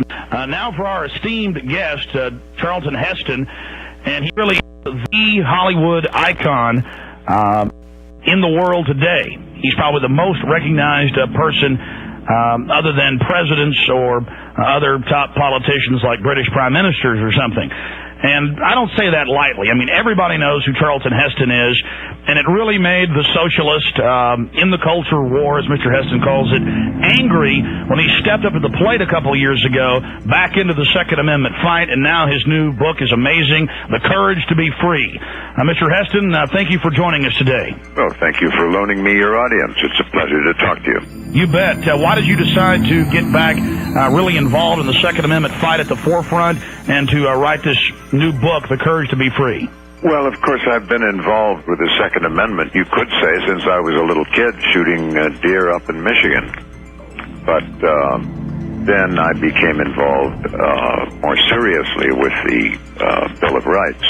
Now for our esteemed guest, Charlton Heston, and he's really the Hollywood icon in the world today. He's probably the most recognized person other than presidents or other top politicians like British prime ministers or something. And I don't say that lightly. I mean, everybody knows who Charlton Heston is, and it really made the socialist in the culture war, as Mr. Heston calls it, angry when he stepped up at the plate a couple of years ago, back into the Second Amendment fight, and now his new book is amazing, The Courage to Be Free. Mr. Heston, thank you for joining us today. Well, thank you for loaning me your audience. It's a pleasure to talk to you. You bet. Why did you decide to get back really involved in the Second Amendment fight at the forefront and to write this new book, The Courage to Be Free? Well, of course, I've been involved with the Second Amendment, you could say, since I was a little kid shooting deer up in Michigan. But then I became involved more seriously with the Bill of Rights,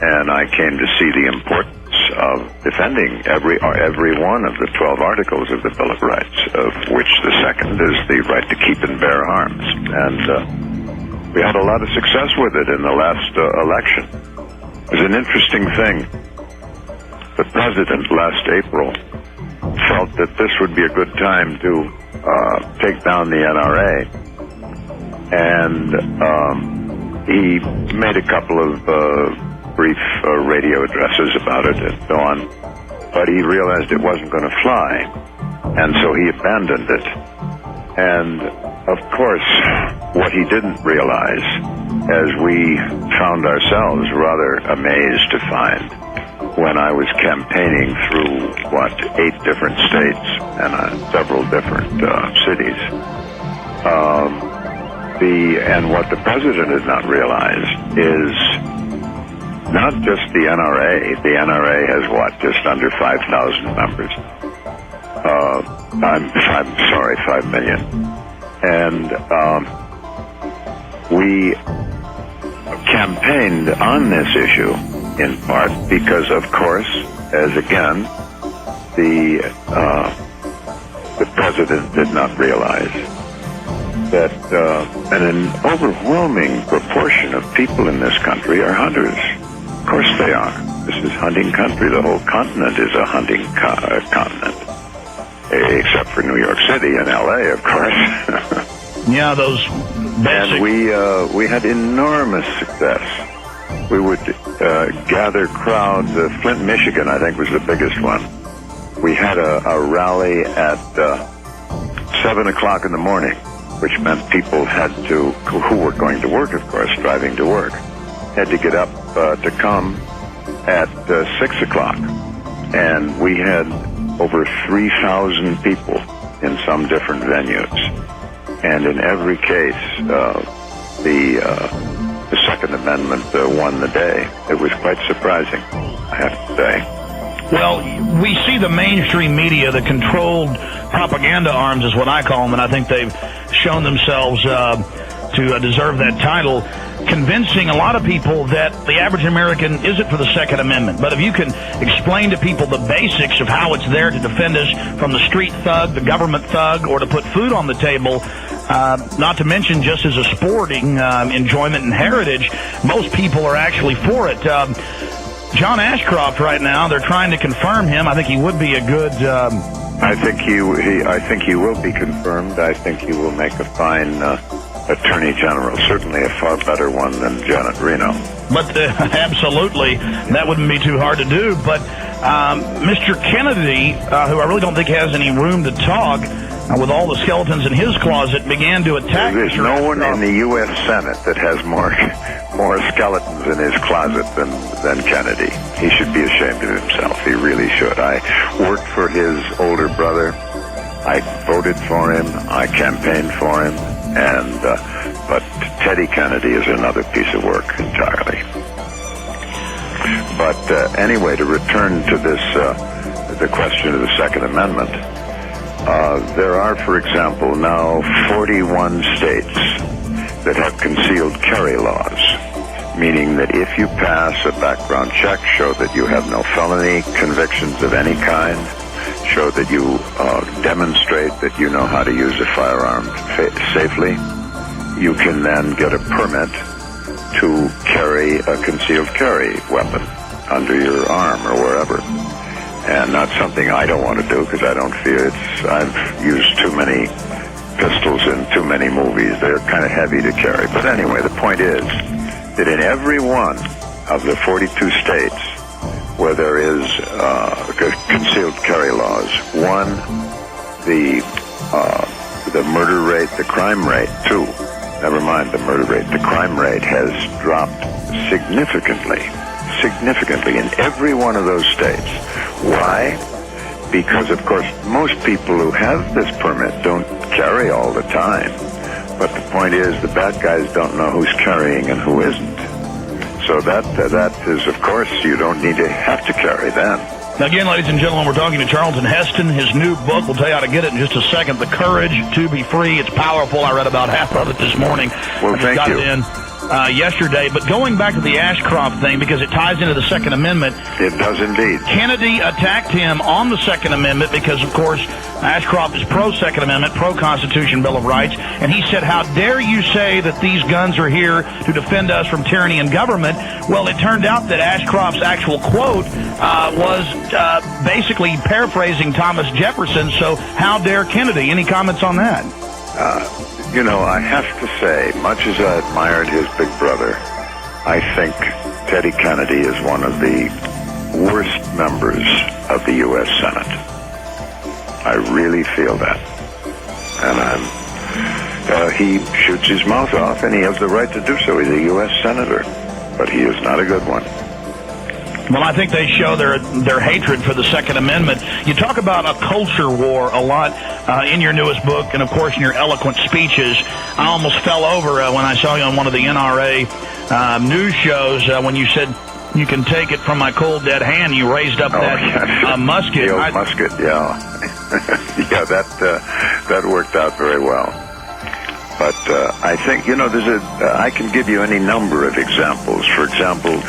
and I came to see the importance of defending every one of the 12 articles of the Bill of Rights, of which the second is the right to keep and bear arms. And we had a lot of success with it in the last election. It was an interesting thing. The president last April felt that this would be a good time to take down the NRA, and he made a couple of brief radio addresses about it and so on, but he realized it wasn't going to fly, and so he abandoned it. And of course, what he didn't realize, as we found ourselves rather amazed to find when I was campaigning through, 8 different states and several different cities, and what the president had not realized is not just the NRA. The NRA has, just under 5,000 members. I'm sorry, 5 million. And we campaigned on this issue in part because, of course, as again, the president did not realize that an overwhelming proportion of people in this country are hunters. Of course they are. This is hunting country. The whole continent is a hunting continent, except for New York City and L.A., of course. Yeah, those basic... And we had enormous success. We would gather crowds. Flint, Michigan, I think, was the biggest one. We had a rally at 7 o'clock in the morning, which meant people had to, who were going to work, of course, driving to work, had to get up to come at 6 o'clock. And we had over 3,000 people in some different venues. And in every case, the Second Amendment won the day. It was quite surprising, I have to say. Well, we see the mainstream media, the controlled propaganda arms is what I call them, and I think they've shown themselves to deserve that title, convincing a lot of people that the average American isn't for the Second Amendment. But if you can explain to people the basics of how it's there to defend us from the street thug, the government thug, or to put food on the table, not to mention just as a sporting enjoyment and heritage, most people are actually for it. John Ashcroft right now, they're trying to confirm him. I think he would be a good... I think he will be confirmed. I think he will make a fine Attorney General, certainly a far better one than Janet Reno. But absolutely, that wouldn't be too hard to do. But Mr. Kennedy, who I really don't think has any room to talk, with all the skeletons in his closet, began to attack. There's no one in the U.S. Senate that has more skeletons in his closet than Kennedy. He should be ashamed of himself. He really should. I worked for his older brother. I voted for him. I campaigned for him. But Teddy Kennedy is another piece of work entirely. But anyway, to return to this, the question of the Second Amendment, there are, for example, now 41 states that have concealed carry laws, meaning that if you pass a background check, show that you have no felony convictions of any kind, show that you demonstrate that you know how to use a firearm safely, you can then get a permit to carry a concealed carry weapon under your arm or wherever. And that's something I don't want to do because I don't fear I've used too many pistols in too many movies. They're kind of heavy to carry. But anyway, the point is that in every one of the 42 states where there is concealed carry laws, one, the murder rate, the crime rate, two, never mind the murder rate, the crime rate has dropped significantly in every one of those states. Why? Because, of course, most people who have this permit don't carry all the time. But the point is, the bad guys don't know who's carrying and who isn't. So that is, of course, you don't need to have to carry then. Now, again, ladies and gentlemen, we're talking to Charlton Heston. His new book, we'll tell you how to get it in just a second, The Courage to Be Free. It's powerful. I read about half of it this morning. Well, thank you. Got it in yesterday. But going back to the Ashcroft thing, because it ties into the Second Amendment. It does indeed. Kennedy attacked him on the Second Amendment because, of course, Ashcroft is pro-Second Amendment, pro-Constitution, Bill of Rights. And he said, how dare you say that these guns are here to defend us from tyranny and government? Well, it turned out that Ashcroft's actual quote was basically paraphrasing Thomas Jefferson. So how dare Kennedy? Any comments on that? I have to say, much as I admired his big brother, I think Teddy Kennedy is one of the worst members of the U.S. Senate. I really feel that. And he shoots his mouth off, and he has the right to do so. He's a U.S. Senator, but he is not a good one. Well, I think they show their hatred for the Second Amendment. You talk about a culture war a lot in your newest book, and, of course, in your eloquent speeches. I almost fell over when I saw you on one of the NRA news shows when you said, you can take it from my cold, dead hand. You raised up that musket. The old musket, yeah. Yeah, that worked out very well. But I think, I can give you any number of examples. For example,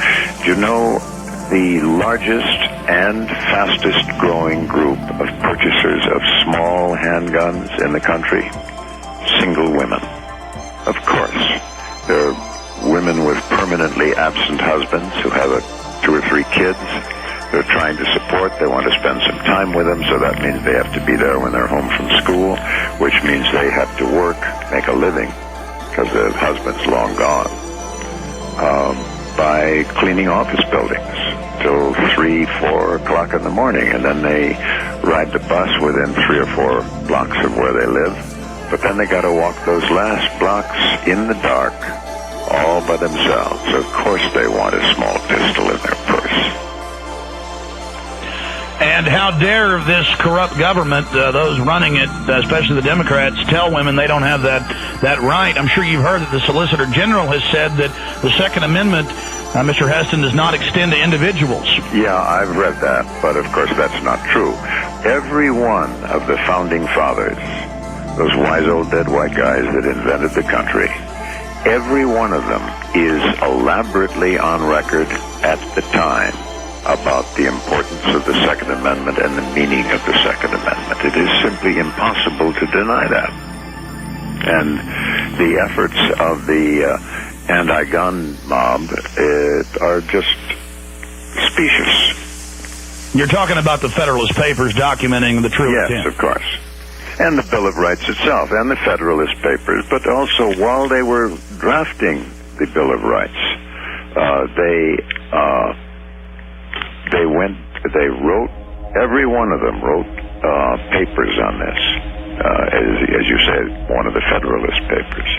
the largest and fastest growing group of purchasers of small handguns in the country, single women. Of course, there are women with permanently absent husbands who have 2 or 3 kids they're trying to support. They want to spend some time with them, so that means they have to be there when they're home from school, which means they have to work, make a living, because the husband's long gone, by cleaning office buildings till 3, 4 o'clock in the morning, and then they ride the bus within 3 or 4 blocks of where they live. But then they got to walk those last blocks in the dark, all by themselves. Of course they want a small pistol in their purse. And how dare this corrupt government, those running it, especially the Democrats, tell women they don't have that right. I'm sure you've heard that the Solicitor General has said that the Second Amendment, Mr. Heston, does not extend to individuals. Yeah, I've read that, but of course that's not true. Every one of the founding fathers, those wise old dead white guys that invented the country, every one of them is elaborately on record at the time about the importance of the Second Amendment and the meaning of the Second Amendment. It is simply impossible to deny that. And the efforts of the anti-gun mob are just specious. You're talking about the Federalist Papers documenting the true intent. Yes, of course. And the Bill of Rights itself, and the Federalist Papers. But also, while they were drafting the Bill of Rights, they wrote, every one of them wrote papers on this, as you say, one of the Federalist Papers.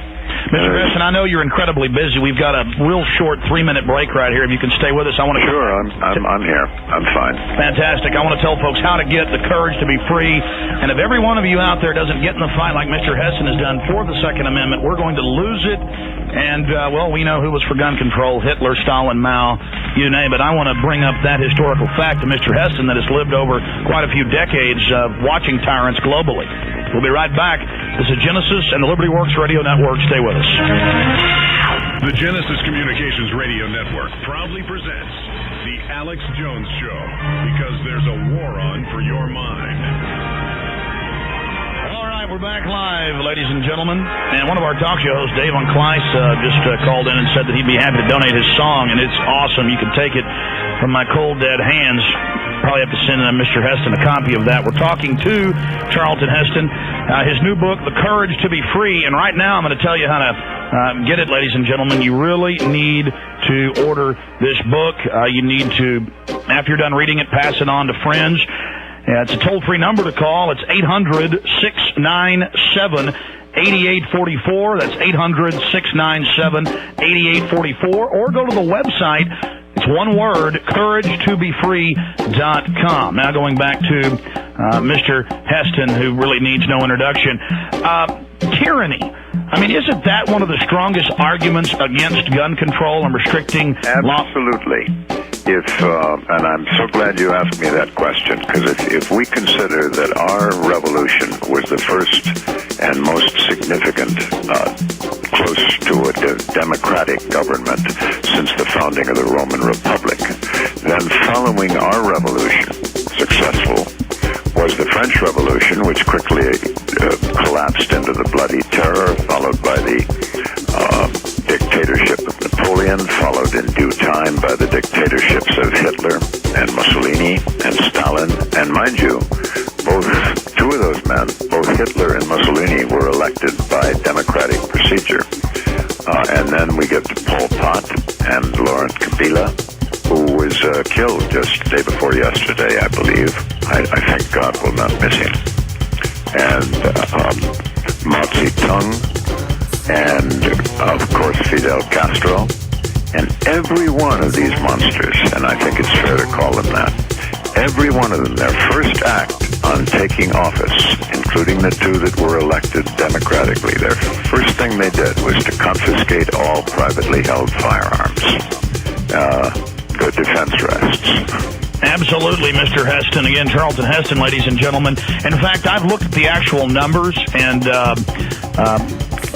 Mr. Heston, I know you're incredibly busy. We've got a real short 3-minute break right here. If you can stay with us, I want to... Sure, I'm here. I'm fine. Fantastic. I want to tell folks how to get the courage to be free. And if every one of you out there doesn't get in the fight like Mr. Heston has done for the Second Amendment, we're going to lose it. And, we know who was for gun control, Hitler, Stalin, Mao, you name it. I want to bring up that historical fact to Mr. Heston that has lived over quite a few decades watching tyrants globally. We'll be right back. This is Genesis and the Liberty Works Radio Network. Stay with us. The Genesis Communications Radio Network proudly presents The Alex Jones Show, because there's a war on for your mind. All right, we're back live, ladies and gentlemen. And one of our talk show hosts, Dave on Kleiss, just called in and said that he'd be happy to donate his song, and it's awesome. You can take it from my cold, dead hands. Probably have to send Mr. Heston a copy of that. We're talking to Charlton Heston, his new book, The Courage to Be Free. And right now I'm going to tell you how to get it, ladies and gentlemen. You really need to order this book. You need to, after you're done reading it, pass it on to friends. It's a toll-free number to call. It's 800-697-8844. That's 800-697-8844. Or go to the website. It's one word, couragetobefree.com. Now going back to Mr. Heston, who really needs no introduction. Tyranny. I mean, isn't that one of the strongest arguments against gun control and restricting law? Absolutely. And I'm so glad you asked me that question, because if we consider that our revolution was the first and most significant close to a democratic government since the founding of the Roman Republic, then following our revolution, successful, was the French Revolution, which quickly collapsed into the Bloody Terror, followed by the dictatorship of Napoleon, followed in due time by the dictatorships of Hitler and Mussolini and Stalin. And mind you, two of those men, both Hitler and Mussolini, were elected by democratic procedure. And then we get to Pol Pot and Laurent Kabila, who was killed just the day before yesterday, I believe. I thank God will not miss him. And Mao Zedong, and of course Fidel Castro, and every one of these monsters, and I think it's fair to call them that, every one of them, their first act on taking office, including the two that were elected democratically, their first thing they did was to confiscate all privately held firearms. The defense rests. Absolutely, Mr. Heston. Again, Charlton Heston, ladies and gentlemen. In fact, I've looked at the actual numbers, and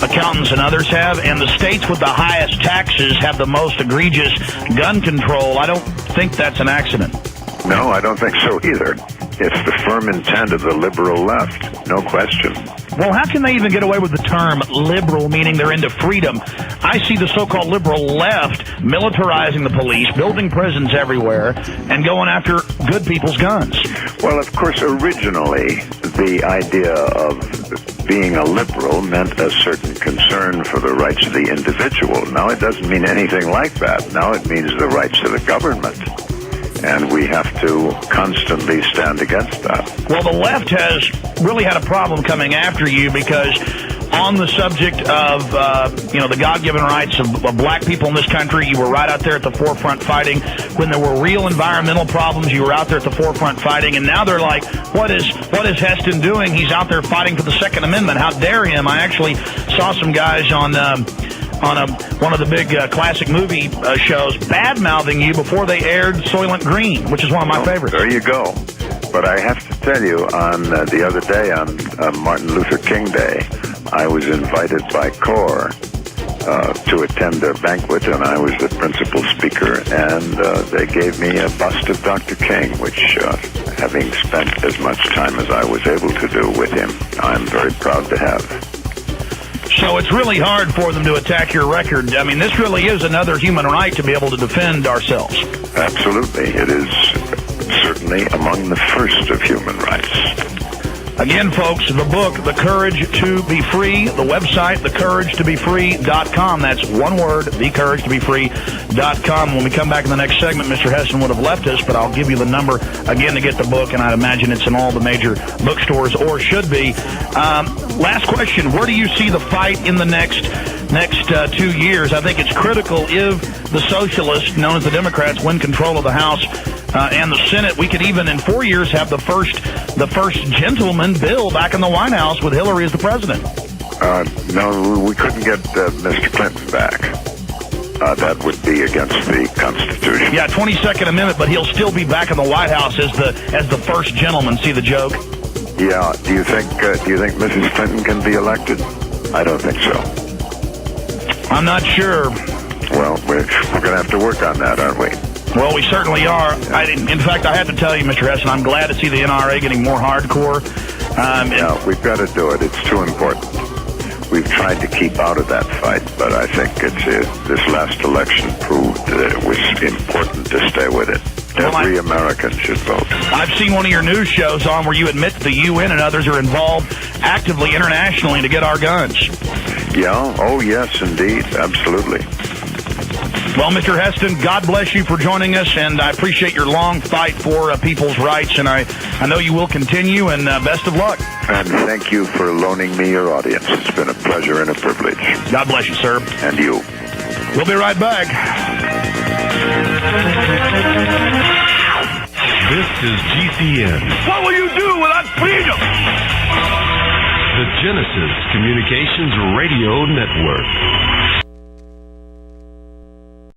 accountants and others have, and the states with the highest taxes have the most egregious gun control. I don't think that's an accident. No, I don't think so either. It's the firm intent of the liberal left, no question. Well, how can they even get away with the term liberal, meaning they're into freedom? I see the so-called liberal left militarizing the police, building prisons everywhere, and going after good people's guns. Well, of course, originally, the idea of being a liberal meant a certain concern for the rights of the individual. Now it doesn't mean anything like that. Now it means the rights of the government. And we have to constantly stand against that. Well, the left has really had a problem coming after you because on the subject of, the God-given rights of black people in this country, you were right out there at the forefront fighting. When there were real environmental problems, you were out there at the forefront fighting. And now they're like, what is Heston doing? He's out there fighting for the Second Amendment. How dare him? I actually saw some guys on one of the big classic movie shows bad-mouthing you before they aired Soylent Green, which is one of my favorites. There you go. But I have to tell you, on the other day, on Martin Luther King Day, I was invited by CORE to attend their banquet, and I was the principal speaker, and they gave me a bust of Dr. King, which, having spent as much time as I was able to do with him, I'm very proud to have. So it's really hard for them to attack your record. I mean, this really is another human right to be able to defend ourselves. Absolutely. It is certainly among the first of human rights. Again, folks, the book, The Courage to Be Free, the website, thecouragetobefree.com. That's one word, thecouragetobefree.com. When we come back in the next segment, Mr. Heston would have left us, but I'll give you the number again to get the book, and I'd imagine it's in all the major bookstores, or should be. Last question, where do you see the fight in the next 2 years? I think it's critical if the socialists, known as the Democrats, win control of the House and the Senate. We could even in 4 years have the first gentleman bill back in the White House with Hillary as the president. No, we couldn't get Mr. Clinton back. That would be against the Constitution. Yeah, 22nd Amendment, but he'll still be back in the White House as the first gentleman. See the joke? Yeah. Do you think Mrs. Clinton can be elected? I don't think so. I'm not sure. Well, we're going to have to work on that, aren't we? Well, we certainly are. In fact, I have to tell you, Mr. Heston, I'm glad to see the NRA getting more hardcore. No, we've got to do it. It's too important. We've tried to keep out of that fight, but I think this last election proved that it was important to stay with it. Every American should vote. I've seen one of your news shows on where you admit the UN and others are involved actively internationally to get our guns. Yeah? Oh, yes, indeed. Absolutely. Well, Mr. Heston, God bless you for joining us, and I appreciate your long fight for people's rights, and I know you will continue, and best of luck. And thank you for loaning me your audience. It's been a pleasure and a privilege. God bless you, sir. And you. We'll be right back. This is GCN. What will you do without freedom? The Genesis Communications Radio Network.